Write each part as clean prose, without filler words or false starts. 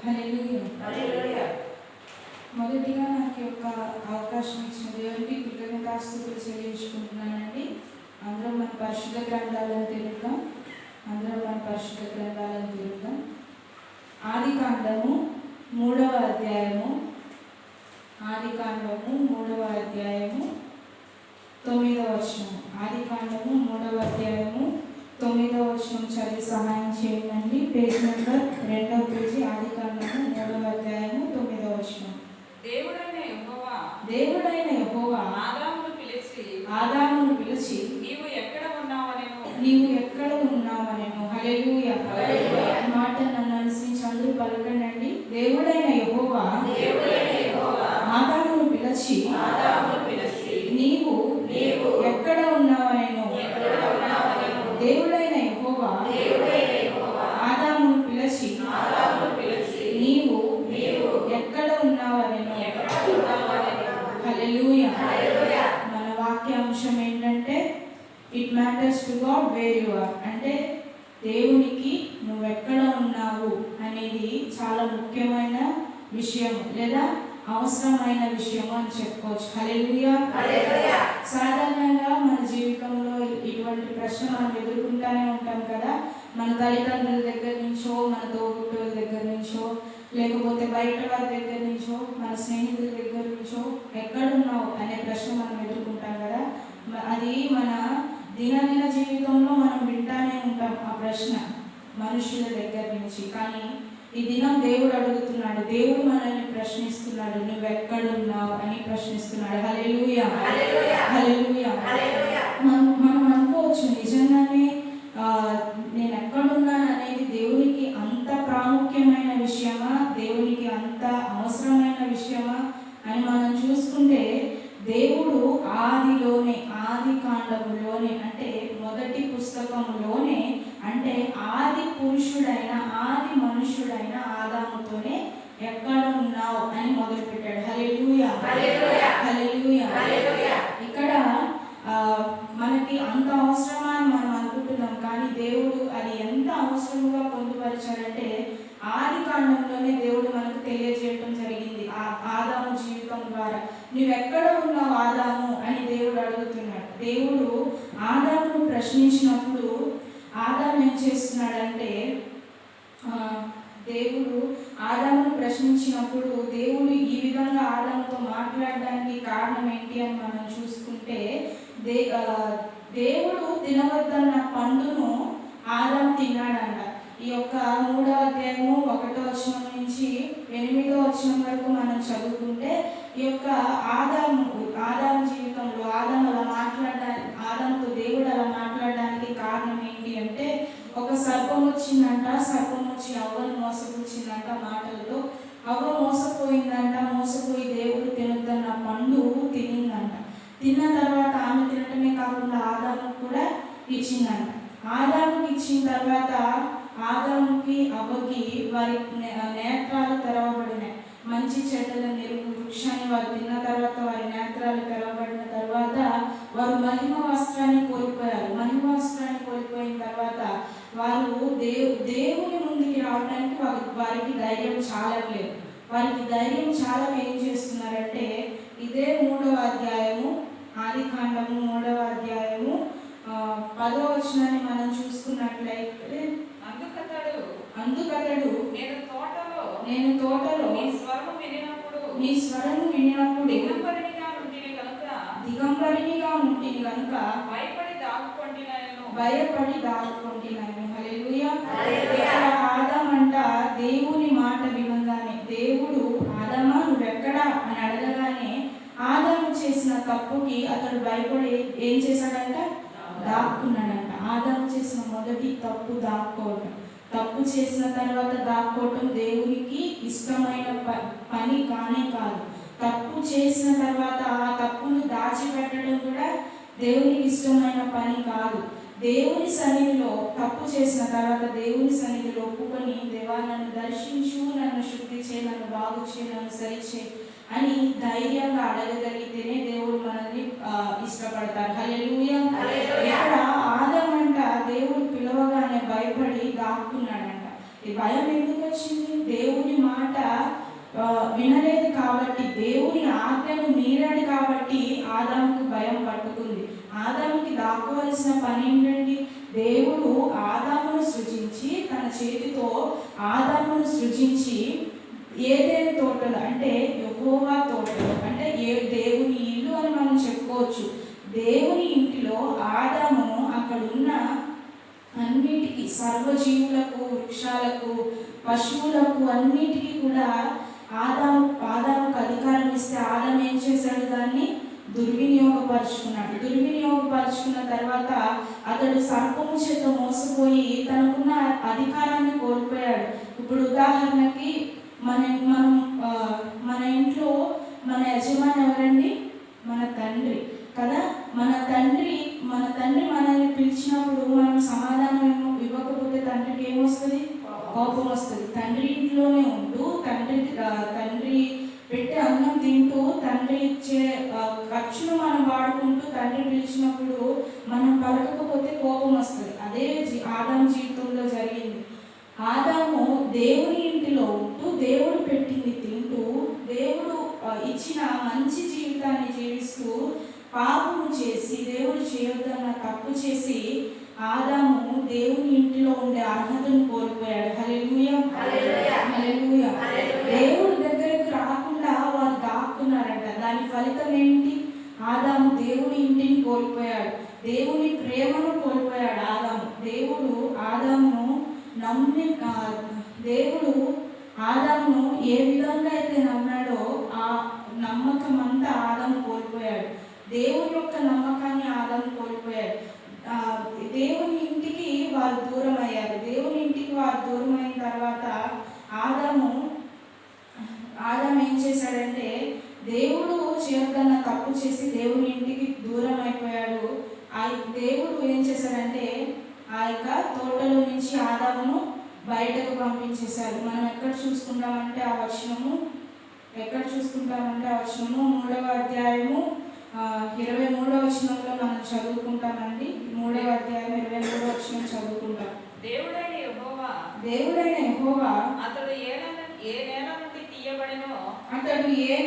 హల్లెలూయా. మొదటిగా నాకు యొక్క అవకాశం ఇచ్చిన దేవునికి కృతజ్ఞతాస్తుతులు చెల్లించుకుంటున్నానండి. అందరం మన పరిశుద్ధ గ్రంథాలను తిరుగుతాం. ఆదికాండము 3వ అధ్యాయము 9వ వచనం. ఆదికాండము 3వ అధ్యాయము 9వ వచనం చదివి సహాయం చేయండి. పేజ్ నెంబర్ 2వ పేజీ. ఆదికాండము 3వ అధ్యాయము 9వ వచనం. దేవుడైన యెహోవా ఆదామును పిలిచి నీవు ఎక్కడ ఉన్నావనెను. హల్లెలూయా. ఈ మాట నన్ను అనుసరించి అందరూ పలకండి. దేవుడైన యెహోవా ఆదామును పిలిచి నీవు ఎక్కడ ఉన్నావనెను. దేవుడైన యెహోవా ఆదామును పిలిచి నీవు ఎక్కడ ఉన్నావనెను. హల్లెలూయా. మన వాక్యాంశం ఏంటంటే it matters to God where you are. అంటే దేవునికి నువ్వెక్కడ ఉన్నావు అనేది చాలా ముఖ్యమైన విషయం లేదా అవసరమైన విషయం అని చెప్పుకోవచ్చు. హల్లెలూయా. సాధారణంగా మన జీవితంలో ఇటువంటి ప్రశ్న మనం ఎదుర్కొంటూనే ఉంటాం కదా. మన తల్లిదండ్రుల దగ్గర నుంచో, మన తోబుట్టువుల దగ్గర నుంచో, లేకపోతే బయట వారి దగ్గర నుంచో, మన స్నేహితుల దగ్గర నుంచో ఎక్కడున్నావు అనే ప్రశ్న మనం ఎదుర్కొంటాం కదా. అది మన దినదిన జీవితంలో మనం వింటానే ఉంటాం ఆ ప్రశ్న మనుషుల దగ్గర నుంచి. కానీ ఈ దినం దేవుడు అడుగుతున్నాడు, దేవుడు మనల్ని ప్రశ్నిస్తున్నాడు, నువ్వెక్కడున్నావు అని ప్రశ్నిస్తున్నాడు. హల్లెలూయా. మనం అనుకోవచ్చు నిజంగానే నేను ఎక్కడున్నాను అనేది దేవునికి అంత ప్రాముఖ్యమైన విషయమా, దేవునికి అంత అవసరమైన విషయమా అని మనం చూసుకుంటే, దేవుడు ఆది కాండములోనే అంటే మొదటి పుస్తకములోనే, అంటే ఆది పురుషుడైన ఆది మనుషుడైన ఆదాముతోనే ఎక్కడ ఉన్నావు అని మొదలుపెట్టాడు. హల్లెలూయా. ఇక్కడ మనకి అంత అవసరమా అని మనం అనుకుంటున్నాం, కానీ దేవుడు అది ఎంత అవసరంగా పొందుపరిచాడంటే ఆది కాండంలోనే దేవుడు మనకు తెలియజేయటం జరిగింది ఆదాము జీవితం ద్వారా. నువ్వెక్కడ ఉన్నావు ఆదాము అని దేవుడు అడుగుతున్నాడు. దేవుడు ఆదామును ప్రశ్నించినప్పుడు ఆదాము ఏం చేస్తున్నాడంటే, దేవుడు ఆదామును ప్రశ్నించినప్పుడు దేవుడు ఈ విధంగా ఆదాముతో మాట్లాడడానికి కారణం ఏంటి అని మనం చూసుకుంటే, దేవుడు తినవద్దన్న పండును ఆదాము తిన్నాడంట. ఈ యొక్క 3వ అధ్యాయము 1వ వచనం నుంచి 8వ వచనం వరకు మనం చదువుకుంటే, ఈ యొక్క ఆదాము జీవితంలో ఆదాముతో దేవుడు అలా మాట్లాడడానికి కారణం ఏంటి అంటే, ఒక సర్పం వచ్చిందంట. సర్పం వచ్చి అవ్వను మోసపుచ్చిందంట మాటలతో. అవ్వ మోసపోయి దేవుడు తినొద్దన్న పండు తినిందంట. తిన్న తర్వాత ఆమె తినటమే కాకుండా ఆదాముకు కూడా ఇచ్చిందంట. ఆదాముకి ఇచ్చిన తర్వాత ఆదాముకి అవ్వకి వారి నేత్రాలు తెరవబడినాయి. మంచి చెడ్డల ఎరుగు వృక్షాన్ని వారు తిన్న తర్వాత వారి నేత్రాలు తెరవబడిన తర్వాత వారు మహిమ వస్త్రాన్ని కోల్పోయారు. మహిమ వస్త్రాన్ని కోల్పోయిన తర్వాత వారు దేవుని ముందుకి రావడానికి వారికి ధైర్యం చాలలేదు. వారికి ధైర్యం చాలా ఏం చేస్తున్నారంటే, ఇదే 3వ అధ్యాయము ఆదికాండము 3వ అధ్యాయము 10వ వచనాన్ని మనం చూసుకున్నట్లయితే, అందుకతడు నేను తోటలో నీ స్వరము వినినప్పుడు దిగంబరినిగా ఉంటిని కనుక భయపడి దాక్కొంటినాను. హల్లెలూయా. ఆదామంట దేవుని మాట వినగానే, దేవుడు ఆదామా నువ్వెక్కడా అని అడగగానే ఆదాము చేసిన తప్పుకి అతడు భయపడి ఏం చేశాడంట, దాక్కున్నాడంట. ఆదాము చేసిన మొదటి తప్పు దాక్కోవడం. తప్పు చేసిన తర్వాత దాక్కోవటం దేవునికి ఇష్టమైన పని కానే కాదు. తప్పు చేసిన తర్వాత ఆ తప్పును దాచిపెట్టడం కూడా దేవునికి ఇష్టమైన పని కాదు. దేవుని సన్నిధిలో తప్పు చేసిన తర్వాత దేవుని సన్నిధిలో ఒప్పుకొని, దేవా నన్ను దర్శించు, నన్ను శుద్ధి చేయి, నన్ను బాగు చేయి, నన్ను సరిచేయి అని ధైర్యంగా అడగగలిగితేనే దేవుడు మనల్ని ఇష్టపడతారు. హల్లెలూయా. ఇక్కడ ఆదామంట దేవుడు పిలవగానే భయపడి దాక్కున్నాడంట. ఈ భయం ఎందుకు వచ్చింది? దేవుని మాట వినలేదు కాబట్టి, దేవుని ఆజ్ఞను మీరాడు కాబట్టి ఆదాముకు భయం పట్టుకుంది. ఆదాముకి దాక్కోవలసిన పని ఏంటండి? దేవుడు ఆదామును సృజించి, తన చేతితో ఆదామును సృజించి ఏదేని తోటలు అంటే యెహోవా తోటలు అంటే దేవుని ఇల్లు అని మనం చెప్పుకోవచ్చు. దేవుని ఇంటిలో ఆదామును అక్కడున్న అన్నిటికీ, సర్వజీవులకు, వృక్షాలకు, పశువులకు అన్నిటికీ కూడా ఆదాముకు అధికారం ఇస్తే ఆదాము ఏం చేశాడు? దాన్ని దుర్వినియోగపరుచుకున్నాడు. దుర్వినియోగపరుచుకున్న తర్వాత అతడు సర్పము చేత మోసపోయి తనకున్న అధికారాన్ని కోల్పోయాడు. ఇప్పుడు ఉదాహరణకి మన ఇంట్లో మన యజమాని ఎవరండి? మన తండ్రి కదా. మన తండ్రి మనల్ని పిలిచినప్పుడు మనం సమాధానం ఇవ్వకపోతే తండ్రికి ఏమొస్తుంది? కోపం వస్తుంది. తండ్రి ఇంట్లోనే ఉంటూ తండ్రి పెట్టి అన్నం తింటూ తండ్రి ఇచ్చే ఖర్చును మనం వాడుకుంటూ తండ్రి పిలిచినప్పుడు మనం పలకకపోతే కోపం వస్తుంది. అదే ఆదాము జీవితంలో జరిగింది. ఆదాము దేవుని ఇంటిలో ఉంటూ దేవుడు పెట్టింది తింటూ దేవుడు ఇచ్చిన మంచి జీవితాన్ని జీవిస్తూ పాపము చేసి, దేవుడు చేయొద్దన్న తప్పు చేసి ఆదాము దేవుని ఇంటిలో ఉండే అర్హతను కోల్పోయాడు. హల్లెలూయా, హల్లెలూయా. దేవుడి దగ్గరకు రాకుండా వారు దాక్కున్నారంట. దాని ఫలితం ఏంటి? ఆదాము దేవుడి ఇంటిని కోల్పోయాడు, దేవుని ప్రేమను కోల్పోయాడు. దేవుడు ఆదామును ఏ విధంగా అయితే నమ్మాడో ఆ నమ్మకం అంతా ఆదాము కోల్పోయాడు. దేవుని యొక్క నమ్మకాన్ని ఆదాము కోల్పోయాడు. దేవుని ఇంటికి వారు దూరం అయ్యారు. దేవుని ఇంటికి వారు దూరం అయిన తర్వాత ఆదాము ఏం చేశాడంటే దేవుడు చేయొద్దన్న తప్పు చేసి దేవుని ఇంటికి దూరం అయిపోయాడు. దేవుడు ఏం చేశాడంటే ఆ యొక్క తోటలో నుంచి ఆదామును బయటకు పంపించేశారు. మనం ఎక్కడ చూసుకుంటామంటే ఆ వచనము 3వ అధ్యాయము 23వ వచనంలో మనం చదువుకుంటామండి. 3వ అధ్యాయం 23వ వచనం చదువుకుంటాం. దేవుడైన యెహోవా అతడు ఏ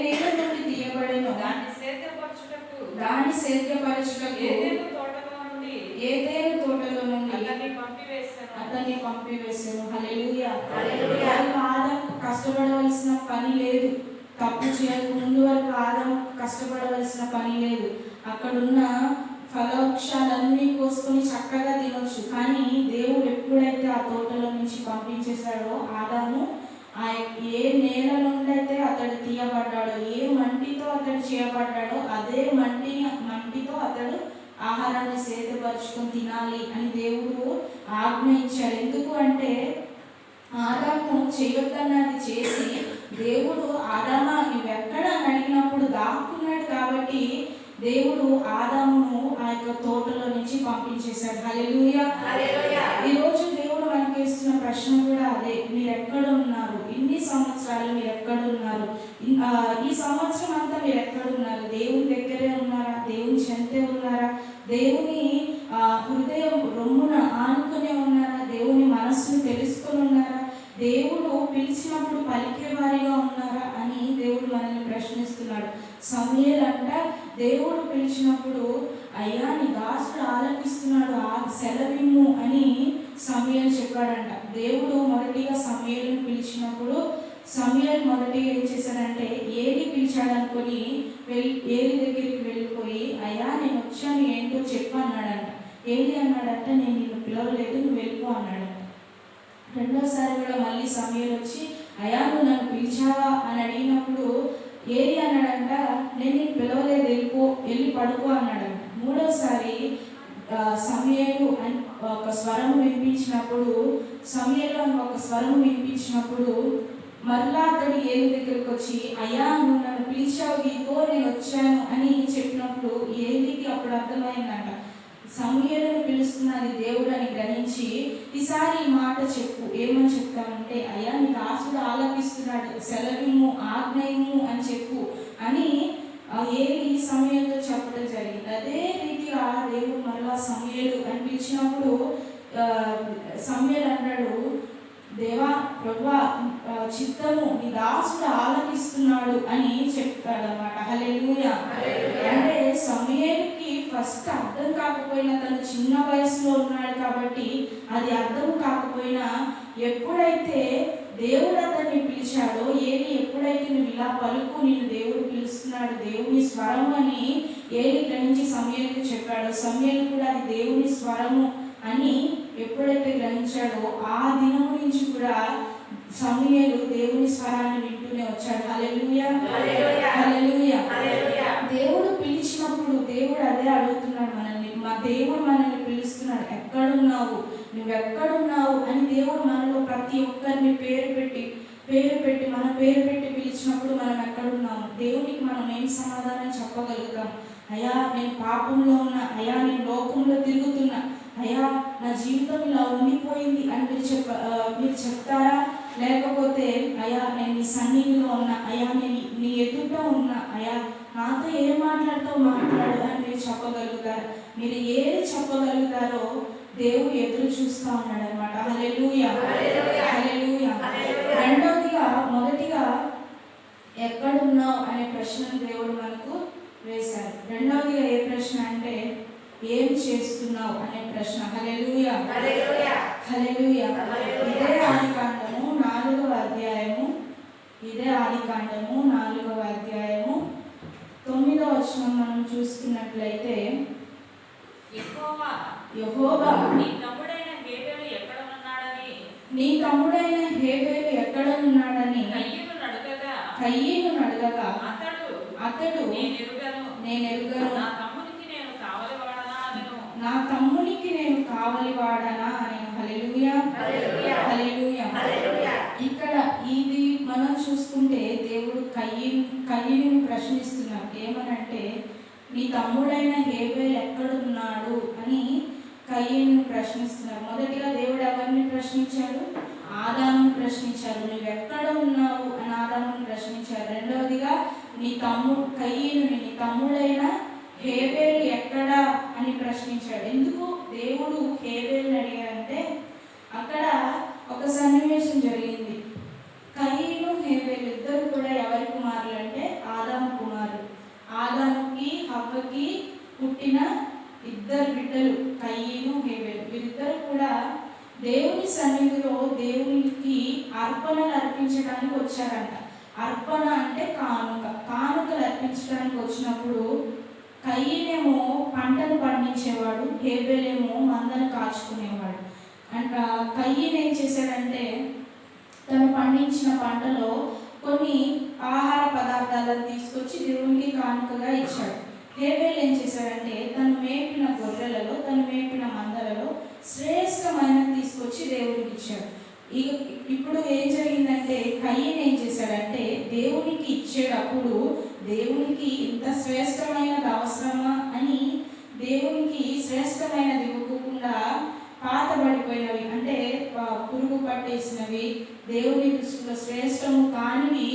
నేల నుండి తీయబడెనో దాన్ని సేద్యపరచుటకు ఏదేను తోటలో నుండి అతన్ని పంపివేశాను. హల్లెలూయా. ఆదాముకు కష్టపడవలసిన పని లేదు. తప్పు చేయక ముందు వరకు ఆదాముకు కష్టపడవలసిన పని లేదు. అక్కడున్న ఫలవృక్షాలన్నీ కోసుకొని చక్కగా తినొచ్చు. కానీ దేవుడు ఎప్పుడైతే ఆ తోటలో నుంచి పంపించేశాడో ఆదాము ఏ నేల నుండి అయితే అతడు తీయబడ్డాడో, ఏ మంటితో అతడు చేయబడ్డాడో అదే మంటితో అతడు ఆహారాన్ని సేద్యపరుచుకొని తినాలి అని దేవుడు ఆజ్ఞ ఇచ్చాడు. ఎందుకు అంటే ఆదాము చేయొద్దన్నది చేసి దేవుడు ఆదామా నువ్వెక్కడ అని అడిగినప్పుడు దాక్కున్నాడు కాబట్టి దేవుడు ఆదామును ఆ యొక్క తోటలో నుంచి పంపించేశాడు. హల్లెలూయా. ఈరోజు దేవుడు మనకి ఇస్తున్న ప్రశ్న కూడా అదే. మీరు ఎక్కడ ఉన్నారు? ఇన్ని సంవత్సరాలు మీరు ఎక్కడ ఉన్నారు? ఈ సంవత్సరం అంతా మీరు ఎక్కడ ఉన్నారు? దేవుని దగ్గరే ఉన్నారా? దేవుని చెంతే ఉన్నారా? దేవుని హృదయం రొమ్మున ఆనుకునే ఉన్నారా? దేవుని మనస్సును తెలుసుకొని ఉన్నారా? దేవుడు పిలిచినప్పుడు పలికే వారిగా ఉన్నారా అని దేవుడు మనల్ని ప్రశ్నిస్తున్నాడు. సమూయేలు అంట దేవుడు పిలిచినప్పుడు అయ్యా నీ దాసుడు ఆలకిస్తున్నాడు, సెలవిమ్ము అని సమూయేలు చెప్పాడంట. దేవుడు మొదటిగా సమూయేలును పిలిచినప్పుడు సమూయేలు మొదటిగా ఏం చేశాడంటే ఏలి పిలిచాడు అనుకొని ఏలి దగ్గరికి వెళ్ళిపోయి అయ్యా నేను వచ్చాను ఏంటో చెప్పు అన్నాడంట. ఏలి అన్నాడంట నేను నిన్ను పిలవలేదు, నువ్వు వెళ్ళిపో అన్నాడంట. రెండోసారి కూడా మళ్ళీ సమూయేలు వచ్చి అయ్యా నువ్వు నన్ను పిలిచావా అని అడిగినప్పుడు ఏలి అన్నాడంట నేను నీకు పిలవలేదు, వెళ్ళి పడుకో అన్నాడంట. మూడోసారి సమూయేలు అని ఒక స్వరం వినిపించినప్పుడు మరలా అతడు ఏలి దగ్గరికి వచ్చి అయ్యా నువ్వు నన్ను పిలిచావు, ఇదిగో నేను వచ్చాను అని చెప్పినప్పుడు ఏలికి అప్పుడు అర్థమైందంట సమూయేలును పిలుస్తున్నది దేవుడు అని గ్రహించి ఈసారి ఈ మాట చెప్పు. ఏమని చెప్తామంటే అయ్యా నీ దాసుడు ఆలపిస్తున్నాడు, సెలవిమ్ము, ఆజ్ఞయము అని చెప్పు అని ఏలి సమూయేలుతో చెప్పడం జరిగింది. అదే రీతిగా దేవుడు మరలా సమూయేలు అని పిలిచినప్పుడు సమూయేలు అన్నాడు దేవా ప్రభువా చిత్తము నీ దాసుడు ఆలకిస్తున్నాడు అని చెప్తాడన్నమాట. హల్లెలూయా. అంటే సమూయేలుకి ఫస్ట్ అర్థం కాకపోయినా, తను చిన్న వయసులో ఉన్నాడు కాబట్టి అది అర్థం కాకపోయినా, ఎప్పుడైతే దేవుడు అతన్ని పిలిచాడో, ఏలి ఎప్పుడైతే నువ్వు ఇలా పలుకు, నిన్ను దేవుడు పిలుస్తున్నాడు, దేవుని స్వరము అని ఏలి గ్రహించి సమూయేలుకి చెప్పాడో, సమూయేలు కూడా అది దేవుని స్వరము అని ఎప్పుడైతే గ్రహించాడో, ఆ దినము నుంచి కూడా సమూయేలు దేవుని స్వరాన్ని వింటూనే వచ్చాడు. హల్లెలూయా. హల్లెలూయా. దేవుడు పిలిచినప్పుడు దేవుడు అదే అడుగుతున్నాడు మనల్ని. మా దేవుడు మనల్ని పిలుస్తున్నాడు, ఎక్కడున్నావు, నువ్వెక్కడున్నావు అని. దేవుడు మనలో ప్రతి ఒక్కరిని పేరు పెట్టి మన పేరు పెట్టి పిలిచినప్పుడు మనం ఎక్కడున్నాము, దేవునికి మనం ఏం సమాధానం చెప్పగలుగుతాం? అయ్యా నేను పాపంలో ఉన్నా, అయ్యా నేను లోకంలో తిరుగుతున్నా, అయ్యా నా జీవితం ఇలా ఉండిపోయింది అని మీరు చెప్తారా? లేకపోతే అయ్యా నేను నీ సన్నిధిలో ఉన్నా, అయ్యా నేను నీ ఎదుట ఉన్నా, అయ్యా నాతో ఏం మాట్లాడుతావు మాట్లాడు అని మీరు చెప్పగలుగుతారు. మీరు ఏది చెప్పగలుగుతారో దేవుడు ఎదురు చూస్తూ ఉన్నాడు అనమాట. హల్లెలూయా. హల్లెలూయా. మొదటిగా ఎక్కడున్నావు అనే ప్రశ్నను దేవుడు మనకు వేశారు. రెండవదిగా ఏ ప్రశ్న అంటే ఏం చేస్తున్నావు అనే ప్రశ్న. హల్లెలూయా. హల్లెలూయా. ఇదే ఆదికాండము 4వ అధ్యాయము 9వ వచనం మనం చూసుకున్నట్లయితే, యెహోవా నీ తమ్ముడైన హేబెలు ఎక్కడ ఉన్నాడని కయీను అడగగా అతడు నేనెరుగను, నా తమ్మునికి నేను కావలివాడనా అని. హల్లెలూయా. హల్లెలూయా. ఇక్కడ ఇది మనం చూసుకుంటే దేవుడు కయీనుని ప్రశ్నిస్తున్నారు. ఏమనంటే నీ తమ్ముడైన హేబెలు ఎక్కడున్నాడు అని కయీనుని ప్రశ్నిస్తున్నారు. మొదటిగా దేవుడు ఎవరిని ప్రశ్నించాడు? ఆదాముని ప్రశ్నించారు. నువ్వు ఎక్కడ ఉన్నావు అని ఆదాముని ప్రశ్నించారు. రెండవదిగా కయీనుని నీ తమ్ముడైన హేబెలు ఎక్కడా అని ప్రశ్నించాడు. ఎందుకు దేవుడు హేబెలుని అడిగాడంటే, అక్కడ ఒక సన్నివేశం జరిగింది. కయీను హేబెలు ఇద్దరు కూడా ఎవరి కుమారులు అంటే ఆదాము కుమారులు. ఆదాముకి హవ్వకి పుట్టిన ఇద్దరు బిడ్డలు కయీను హేబెలు. వీరిద్దరు కూడా దేవుని సన్నిధిలో దేవునికి అర్పణలు అర్పించడానికి వచ్చారంట. అర్పణ అంటే కానుకలు అర్పించడానికి వచ్చినప్పుడు కయీనేమో పంటను పండించేవాడు, హేబెలేమో మందను కాచుకునేవాడు. కయీన్ ఏం చేశాడంటే తను పండించిన పంటలో కొన్ని ఆహార పదార్థాలను తీసుకొచ్చి దేవునికి కానుకగా ఇచ్చాడు. హేబెల్ ఏం చేశాడంటే తను మేపిన గొర్రెలలో, తను మేపిన మందలలో శ్రేష్టమైనది తీసుకొచ్చి దేవునికి ఇచ్చాడు. ఇప్పుడు ఏం జరిగిందంటే కయీన్ ఏం చేశాడంటే దేవునికి ఇచ్చేటప్పుడు దేవునికి ఇంత శ్రేష్టమైనది అవసరమా అని దేవునికి శ్రేష్టమైనది ఇవ్వకుండా పాతబడిపోయినవి, అంటే పురుగు పట్టేసినవి, దేవుని దృష్టిలో శ్రేష్టము కానివి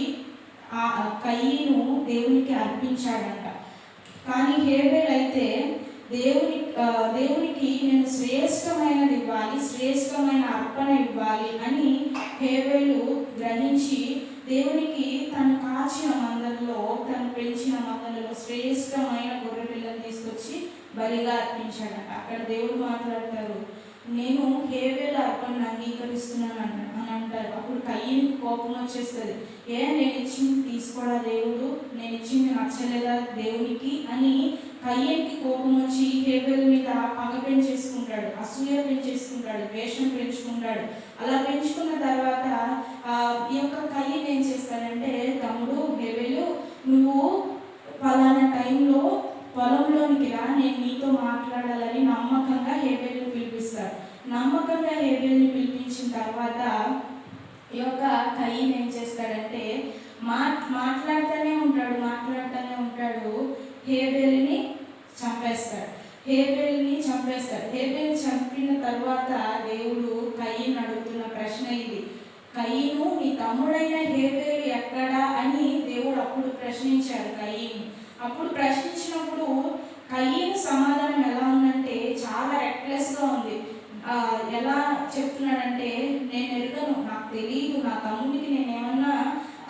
కయీను దేవునికి అర్పించాడంట. కానీ హేబెల్ అయితే దేవునికి నేను శ్రేష్టమైనది ఇవ్వాలి, శ్రేష్టమైన అర్పణ ఇవ్వాలి అని హేబెలు గ్రహించి దేవునికి తను కాచిన మందలలో, తను పెంచిన మందలలో శ్రేష్టమైన గొర్రె పిల్లని తీసుకొచ్చి బలిగా అర్పించాడట. అక్కడ దేవుడు మాట్లాడతారు, నేను హేబెలు అర్పణను అంగీకరిస్తున్నాను అని అంటారు. అప్పుడు కయీనుకు కోపం వచ్చేస్తుంది. నేను ఇచ్చింది తీసుకోడా దేవుడు, నేను ఇచ్చింది నచ్చలేదా దేవునికి అని కయీనుకి కోపం వచ్చి హేబెల్ మీద పగ పెంచేసుకుంటాడు, అసూయ పెంచేసుకుంటాడు, ద్వేషం పెంచుకుంటాడు. అలా పెంచుకున్న తర్వాత ఈ యొక్క కయీన్ ఏం చేస్తాడంటే, తమ్ముడు హేబెలు నువ్వు పలానా టైంలో పొలంలోనికి రా, నేను నీతో మాట్లాడాలని నమ్మకంగా హేబెల్ని పిలిపిస్తాడు. నమ్మకంగా హేబెల్ని పిలిపించిన తర్వాత ఈ యొక్క కయీన్ ఏం చేస్తాడంటే మాట్లాడుతూనే ఉంటాడు, హేబెల్ని చంపేస్తాడు. హేబెల్ని చంపిన తర్వాత దేవుడు కయీన్ అడుగుతున్న ప్రశ్న ఇది, కయీను నీ తమ్ముడైన హేబెలు ఎక్కడా అని దేవుడు అప్పుడు ప్రశ్నించాడు కయీన్. అప్పుడు ప్రశ్నించినప్పుడు కయీను సమాధానం ఎలా ఉందంటే చాలా రెక్లెస్గా ఉంది. ఎలా చెప్తున్నాడంటే, నేను ఎరుగను, నాకు తెలియదు, నా తమ్ముడికి నేనేమన్నా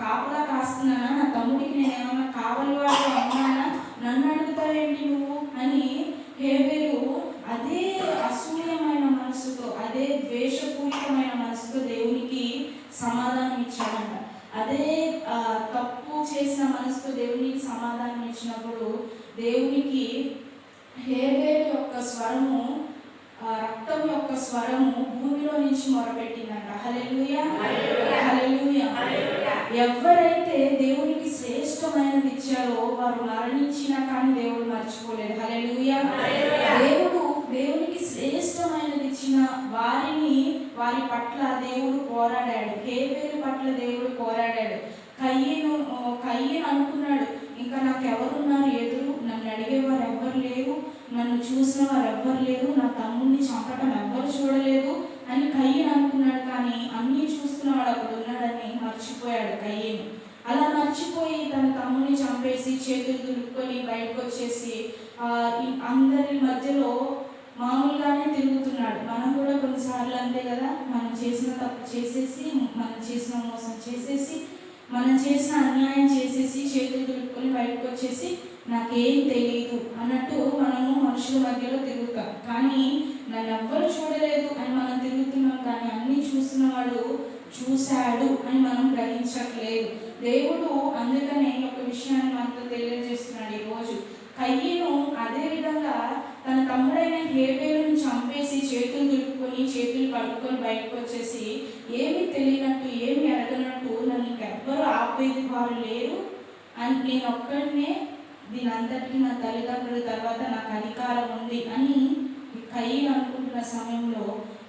కాపలా కాస్తున్నానా, నా తమ్ముడికి నేనేమన్నా కావలి వాడు అన్నానా, నన్ను అడుగుతావేంటి నువ్వు అని హేబేలు అదే అసూయమైన మనసుతో, అదే ద్వేషపూరితమైన మనసుతో దేవునికి సమాధానం ఇచ్చాడంట. అదే తప్పు చేసిన మనసుతో దేవునికి సమాధానం ఇచ్చినప్పుడు దేవునికి హేబేలు యొక్క స్వరము, రక్తం యొక్క స్వరము భూమిలో నుంచి మొరపెట్టిందంట. హల్లెలూయా, హల్లెలూయా. ఎవరైతే దేవునికి శ్రేష్టమైనది ఇచ్చారో వారు మరణించినా కానీ దేవుడు మర్చిపోలేదు. హల్లెలూయా. దేవునికి శ్రేష్టమైనది ఇచ్చిన వారి పట్ల దేవుడు పోరాడాడు. హేబేలు పట్ల దేవుడు పోరాడాడు. కయ్యను అనుకున్నాడు, ఇంకా నాకు ఎవరున్నారు ఎదురు, నన్ను అడిగేవారు ఎవ్వరు లేరు, నన్ను చూసిన వారు ఎవ్వరు లేరు, నా తమ్ముడిని చంపటం ఎవ్వరు చూడలేదు అని కయ్యను అనుకున్నాడు. కానీ అన్నీ చూస్తున్నవాడు అక్కడ ఉన్నాడని మర్చిపోయాడు కయ్యను. అలా మర్చిపోయి తన తమ్ముడిని చంపేసి చేతులు దులుపుకొని బయటకు వచ్చేసి అందరి మధ్యలో మామూలుగానే తిరుగుతున్నాడు. మనం కూడా కొన్నిసార్లు అంతే కదా, మనం చేసిన తప్పు చేసేసి, మనం చేసిన మోసం చేసేసి, మనం చేసిన అన్యాయం చేసేసి చేతులు దులుపుకొని బయటకు వచ్చేసి నాకేం తెలియదు అన్నట్టు మనము మనుషుల మధ్యలో తిరుగుతాం. కానీ నన్ను ఎవ్వరు చూడలేదు అని మనం తిరుగుతున్నాం. కానీ అన్నీ చూస్తున్నవాడు చూశాడు అని మనం గ్రహించట్లేదు. దేవుడు అందుకనే ఒక విషయాన్ని మనతో తెలియజేస్తున్నాడు ఈరోజు. కయ్యను అదే విధంగా తన తమ్ముడైన హేబేలుని చంపేసి చేతులు దులుపుకొని చేతులు కడుక్కొని బయటకు వచ్చేసి ఏమీ తెలియనట్టు, ఏమి ఎరగనట్టు, నన్ను ఇంకెవ్వరు ఆపేది వారు లేరు అని, నేను ఒక్కడినే దీని అంతటికి నా తల్లిదండ్రుల తర్వాత నాకు అధికారం ఉంది అని కయ్యను అనుకుంటున్న సమయంలో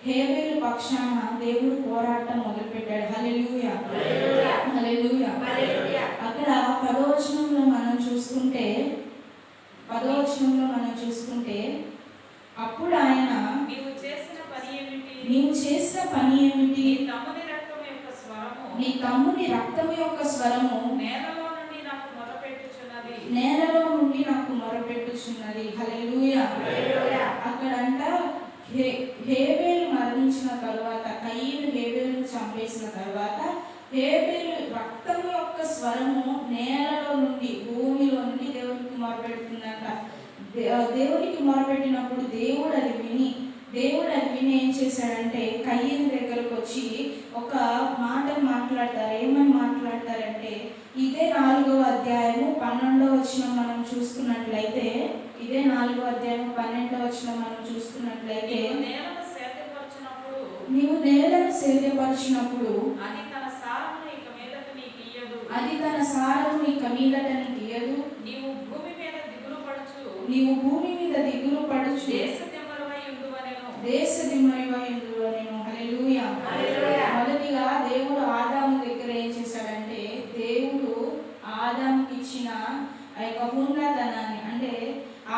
హేబేలు పక్షాన దేవుడు పోరాటం మొదలుపెట్టాడు. హల్లెలూయా, హల్లెలూయా. అక్కడ 10వ వచనంలో మనం చూసుకుంటే అప్పుడు ఆయన నీవు చేసిన పని ఏమిటి, నీ తమ్ముని రక్తము యొక్క స్వరము నేలలో నుండి నాకు మొరపెట్టుచున్నది. హల్లెలూయా. అక్కడంట హేబేలు మరణించిన తరువాత, కయ్యను హేబేలును చంపేసిన తరువాత హేబేలు రక్తము యొక్క స్వరము నేలలో నుండి, భూమిలో నుండి దేవునికి మొరపెడుతుందంట. దేవునికి మొరపెట్టినప్పుడు దేవుడు అది విని ఏం చేశాడంటే కయ్యను దగ్గరకు వచ్చి ఒక మాట మాట్లాడతారు. ఏమని మాట్లాడతారంటే, ఇదే 4వ అధ్యాయము 12వ వచనం మనం చూసుకున్నట్లయితే, ఇదే 4వ అధ్యాయం 12వ వచనం మనం చూసుకున్నట్లయితే, నీవు నేలను సేద్యపరిచినప్పుడు అది తన సారమును ఇక మీదట నీకు ఇయ్యదు, తీయదు. నీవు భూమి మీద దిగులు పడుచు దేశ దిమ్మరివై ఉండువనెను. హల్లెలూయా. మొదటిగా దేవుడు ఆదాము దగ్గర ఏం చేశాడంటే, దేవుడు ఆదాముకి ఇచ్చిన ఆ యొక్క హుందాతనాన్ని, అంటే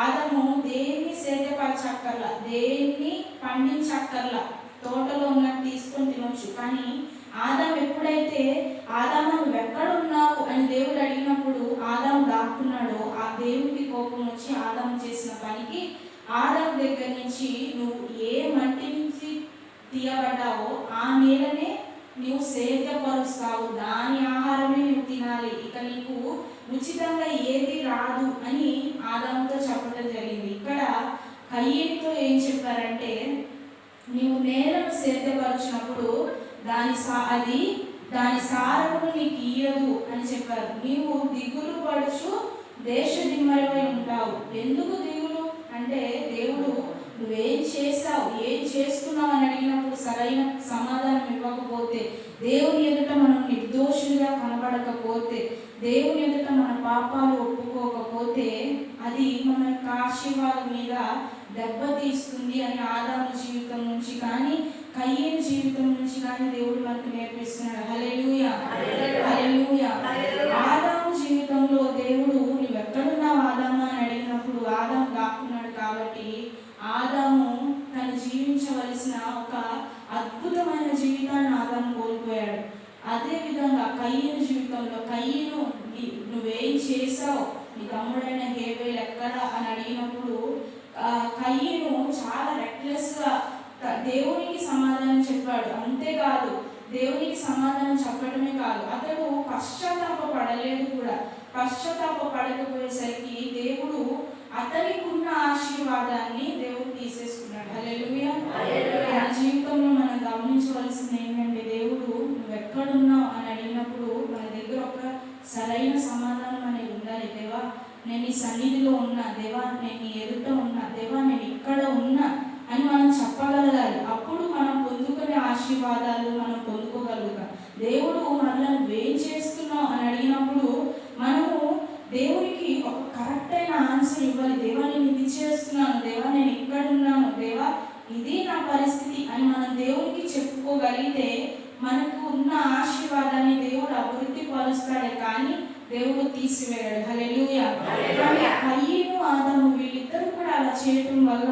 ఆదాము దేన్ని సేద్యపరచక్కర్లా, దేన్ని పండించక్కర్లా, తోటలో ఉన్నది తీసుకొని తినొచ్చు. కానీ ఆదాము ఎప్పుడైతే ఆదాము నువ్వు ఎక్కడున్నావు అని దేవుడు అడిగినప్పుడు ఆదాము దాక్కున్నాడో, ఆ దేవుడికి కోపం వచ్చి ఆదాము చేసిన పనికి ఆదాము దగ్గర నుంచి నువ్వు ఏ మట్టి నుంచి తీయబడ్డావో ఆ నేలనే నువ్వు సేద్యపరుస్తావు, దాని ఆహారమే నువ్వు తినాలి, ఇక నీకు ఉచితంగా ఏది రాదు అని ఆదాముతో చెప్పడం జరిగింది. ఇక్కడ కయ్యనుతో ఏం చెప్పారంటే, నీవు నేలను సేద్యపరిచినప్పుడు దాని సారమును నీకు ఇయ్యదు అని చెప్పారు. నీవు దిగులు పడుచు దేశ దిమ్మరివై ఉంటావు. ఎందుకు దిగులు అంటే, దేవుడు నువ్వేం చేసావు, ఏం చేస్తున్నావు అని అడిగినప్పుడు సరైన సమాధానం ఇవ్వకపోతే, దేవుని ఎదుట మనం నిర్దోషులుగా కనబడకపోతే, దేవుని ఎదుట మన పాపాలు ఒప్పుకోకపోతే అది మన యొక్క ఆశీర్వాదం మీద దెబ్బతీస్తుంది అని ఆదాము జీవితం నుంచి కానీ కయ్యను జీవితం నుంచి కానీ దేవుడు మనకు నేర్పిస్తున్నాడు. హల్లెలూయా, హల్లెలూయా. ఆదాము జీవితంలో దేవుడు నువ్వు ఎక్కడున్నావు ఆదాము అని అడిగినప్పుడు ఆదాము దాక్కున్నాడు. కాబట్టి ఆదాము తను జీవించవలసిన ఒక అద్భుతమైన జీవితాన్ని ఆదాము కోల్పోయాడు. అదేవిధంగా కయ్యను జీవితంలో కయ్యను నువ్వేం చేసావు, నీ తమ్ముడైన హేబేలు ఎక్కడ అని అడిగినప్పుడు కయ్యను చాలా రెక్లెస్గా దేవునికి సమాధానం చెప్పాడు. అంతేకాదు దేవునికి సమాధానం చెప్పడమే కాదు, అతడు పడలేదు కూడా. పడకపోయేసరికి దేవుడు అతనికి ఉన్న ఆశీర్వాదాన్ని దేవుడు తీసేసుకున్నాడు. హల్లెలూయా. మన జీవితంలో మనం గమనించవలసింది ఏంటంటే, దేవుడు నువ్వు ఎక్కడున్నావు అని అడిగినప్పుడు మన దగ్గర ఒక సరైన సమాధానం అనేది ఉండాలి. దేవా, నేను నీ సన్నిధిలో ఉన్నా, దేవా నేను నీ ఎదుట ఉన్నా, దేవా నేను ఇక్కడ ఉన్నా అని మనం చెప్పగలగాలి. అప్పుడు మనం పొందుకునే ఆశీర్వాదాలు మనం పొందుకోగలుగుతాం. దేవుడు మనల్ని నువ్వేం చేస్తున్నావు అని అడిగినప్పుడు మనము దేవునికి ఒక కరెక్ట్ అయిన ఆన్సర్ ఇవ్వాలి. దేవా నేను ఇది చేస్తున్నాను, దేవా నేను ఇక్కడ ఉన్నాను, దేవా ఇది నా పరిస్థితి అని మనం దేవునికి చెప్పుకోగలిగితే మనకు ఉన్న ఆశీర్వాదాన్ని దేవుడు అభివృద్ధి పరుస్తాడే కానీ దేవుడు తీసివేయాడు. హల్లెలూయా. కయీను ఆదాము వీళ్ళిద్దరూ కూడా అలా చేయటం వల్ల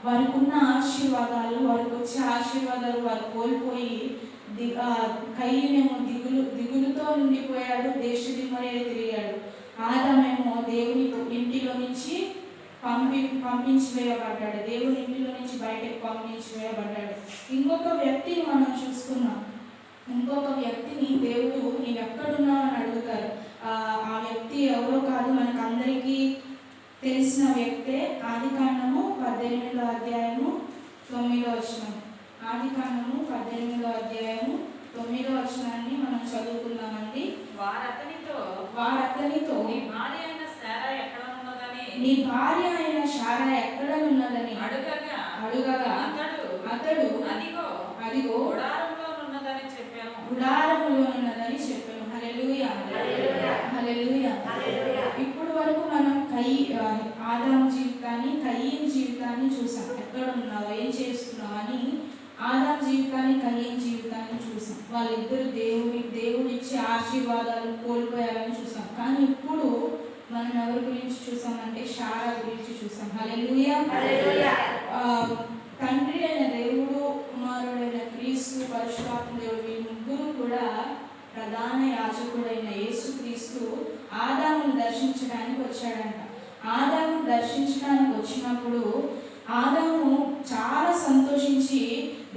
వారికి ఉన్న ఆశీర్వాదాలు, వారికి వచ్చే ఆశీర్వాదాలు వారు కోల్పోయి కయీనేమో దిగులుతో నిండిపోయాడు, దేశ దిమ్మరే తిరిగాడు. ఆదామేమో దేవుని ఇంటిలో నుంచి పంపించి వేయబడ్డాడు, దేవుని ఇంటిలో నుంచి బయటకు పంపించి వేయబడ్డాడు. ఇంకొక వ్యక్తిని మనం చూసుకున్నాం. ఇంకొక వ్యక్తిని దేవుడు నీవు ఎక్కడున్నావు అని అడుగుతారు. ఆ వ్యక్తి ఎవరో కాదు, మనకు అందరికీ తెలిసిన వ్యక్తే. ఆదికాండము 18వ అధ్యాయము 9వ వచనం. ఆదికాండము 18వ అధ్యాయము 9వ వచనాన్ని మనం చదువుకుందామండి. వారతనితో నీ భార్య అయిన శారా ఎక్కడ ఉన్నదని అడుగగా అతడు అదిగో గుడారములో ఉన్నదని చెప్పాను. హల్లెలూయా. హల్లెలూయా. ఇప్పుడు వరకు మనం ఆదాము జీవితాన్ని, కయీను జీవితాన్ని చూసాం. ఎక్కడ ఉన్నావు, ఏం చేస్తున్నావు అని ఆదాము జీవితాన్ని, కయీను జీవితాన్ని చూసాం. వాళ్ళిద్దరు దేవుడిచ్చే ఆశీర్వాదాలు కోల్పోయారని చూసాం. కానీ ఇప్పుడు మనం ఎవరి గురించి చూసామంటే శారా గురించి చూసాం. హల్లెలూయా. తండ్రి అయిన దేవుడు, కుమారుడైన క్రీస్తు, పరిశుద్ధాత్మ దేవుడు, ఈ ముగ్గురు కూడా ప్రధాన యాజకుడైన యేసుక్రీస్తు ఆదామును దర్శించడానికి వచ్చాడంట. ఆదాము దర్శించడానికి వచ్చినప్పుడు ఆదాము చాలా సంతోషించి,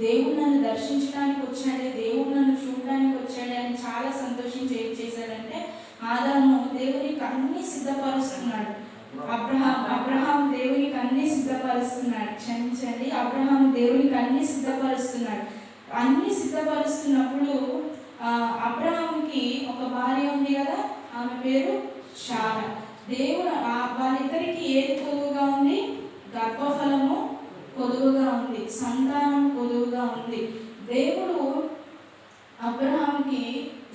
దేవుడు నన్ను దర్శించడానికి వచ్చాడే, దేవుడు నన్ను చూడడానికి వచ్చాడే అని చాలా సంతోషించి ఏం చేశాడంటే, ఆదాము దేవునికి అన్ని సిద్ధపరుస్తున్నాడు. అబ్రహాం దేవునికి అన్ని సిద్ధపరుస్తున్నాడు. క్షమించండి, అబ్రహాం దేవునికి అన్ని సిద్ధపరుస్తున్నాడు. అన్ని సిద్ధపరుస్తున్నప్పుడు అబ్రహాంకి ఒక భార్య ఉంది కదా, ఆమె పేరు శారా. దేవుడు వాళ్ళిద్దరికి ఏది కొదువుగా ఉంది? గర్భఫలము కొదువుగా ఉంది, సంతానం కొదువుగా ఉంది. దేవుడు అబ్రహాంకి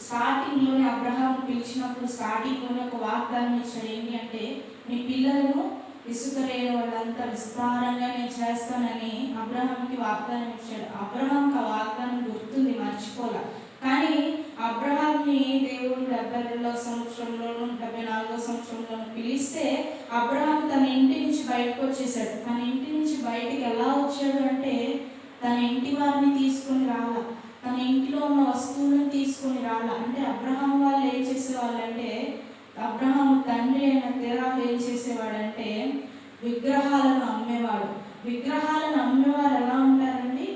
స్టార్టింగ్లోనే, అబ్రహాం పిలిచినప్పుడు స్టార్టింగ్లోనే ఒక వాగ్దానం ఇచ్చాడు. ఏంటి అంటే, నీ పిల్లలను ఇసుక రేణు వాళ్ళంతా విస్తారంగా నేను చేస్తానని అబ్రహాంకి వాగ్దానం ఇచ్చాడు. అబ్రహాంకి ఆ వాగ్దానం గుర్తుంది, మర్చిపోలే. కానీ అబ్రహాంని దేవుడు 72వ సంవత్సరంలోను 74వ సంవత్సరంలోను పిలిస్తే అబ్రహాం తన ఇంటి నుంచి బయటకు వచ్చేసాడు. తన ఇంటి నుంచి బయటికి ఎలా వచ్చాడు అంటే, తన ఇంటి వారిని తీసుకొని రాలా, తన ఇంటిలో ఉన్న వస్తువులను తీసుకొని రాలా. అంటే అబ్రహాం వాళ్ళు ఏం చేసేవాళ్ళంటే, అబ్రహాం తండ్రి అయిన తెరాహు ఏం చేసేవాడంటే విగ్రహాలను అమ్మేవాడు. విగ్రహాలను అమ్మేవారు ఎలా ఉంటారండి?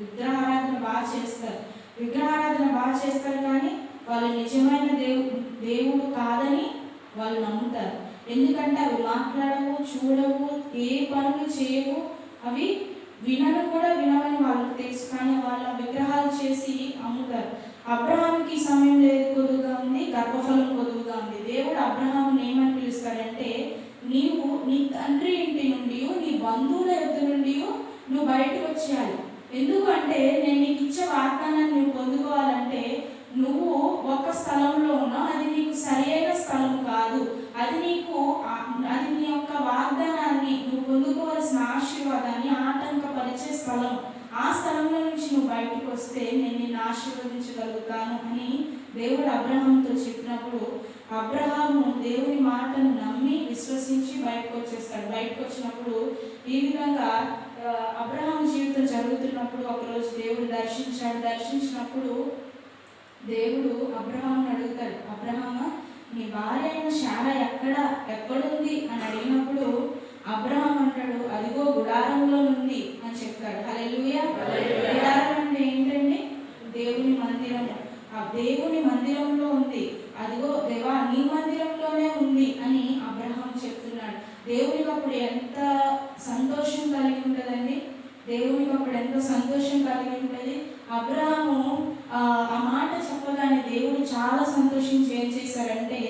విగ్రహారాధన బాగా చేస్తారు. విగ్రహారాధన బాగా చేస్తారు కానీ వాళ్ళు నిజమైన దేవుడు కాదని వాళ్ళు నమ్ముతారు. ఎందుకంటే అవి మాట్లాడవు, చూడవు, ఏ పనులు చేయవు, అవి వినవని వాళ్ళకి తెలుసు. కానీ వాళ్ళ విగ్రహాలు చేసి అమ్ముతారు. అబ్రహాంకి సమయం లేదు కొదువుగా ఉంది, గర్భఫలం కొదువుగా ఉంది. దేవుడు అబ్రహాంని ఏమని పిలుస్తాడంటే, నీవు నీ తండ్రి ఇంటి నుండి, నీ బంధువుల యొద్ద నుండి నువ్వు బయటకు వచ్చేయాలి. ఎందుకు అంటే, నేను నీకు ఇచ్చే వాగ్దానాన్ని నువ్వు పొందుకోవాలంటే నువ్వు ఒక స్థలంలో ఉన్నావు, అది నీకు సరైన స్థలం కాదు. అది నీ యొక్క వాగ్దానాన్ని, నువ్వు పొందుకోవాల్సిన ఆశీర్వాదాన్ని ఆటంకపరిచే స్థలం. ఆ స్థలంలో నుంచి నువ్వు బయటకు వస్తే నేను నిన్ను ఆశీర్వదించగలుగుతాను అని దేవుడు అబ్రహాంతో చెప్పినప్పుడు అబ్రహాము దేవుని మాటను నమ్మి విశ్వసించి బయటకు వచ్చేస్తాడు. బయటకు వచ్చినప్పుడు ఈ విధంగా అబ్రహాం జీవితం జరుగుతున్నప్పుడు ఒకరోజు దేవుడు దర్శించినప్పుడు దేవుడు అబ్రహాంని అడుగుతాడు, అబ్రహామా నీ భార్య అయిన శారా ఎక్కడుంది అని అడిగినప్పుడు అబ్రహాం అంటాడు, అదిగో గుడారంలో ఉంది అని చెప్తాడు. హల్లెలూయా. గుడారం అంటే ఏంటండి? దేవుని మందిరము, ఆ దేవుని మందిరంలో ఉంది, అదిగో దేవా నీ మందిరంలోనే ఉంది అని అబ్రహాం చెప్తున్నాడు. దేవునికి అప్పుడు ఎంత సంతోషం కలిగి ఉంటుందండి, దేవునికి అప్పుడు ఎంత సంతోషం కలిగి ఉంటుంది. అబ్రహాము ఆ మాట చెప్పగానే దేవుడు చాలా సంతోషించి ఏం చేశారంటే,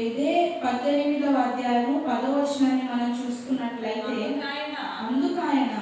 ఇదే 18వ అధ్యాయము 10వ వచనాన్ని మనం చూసుకున్నట్లయితే, అందుకు ఆయన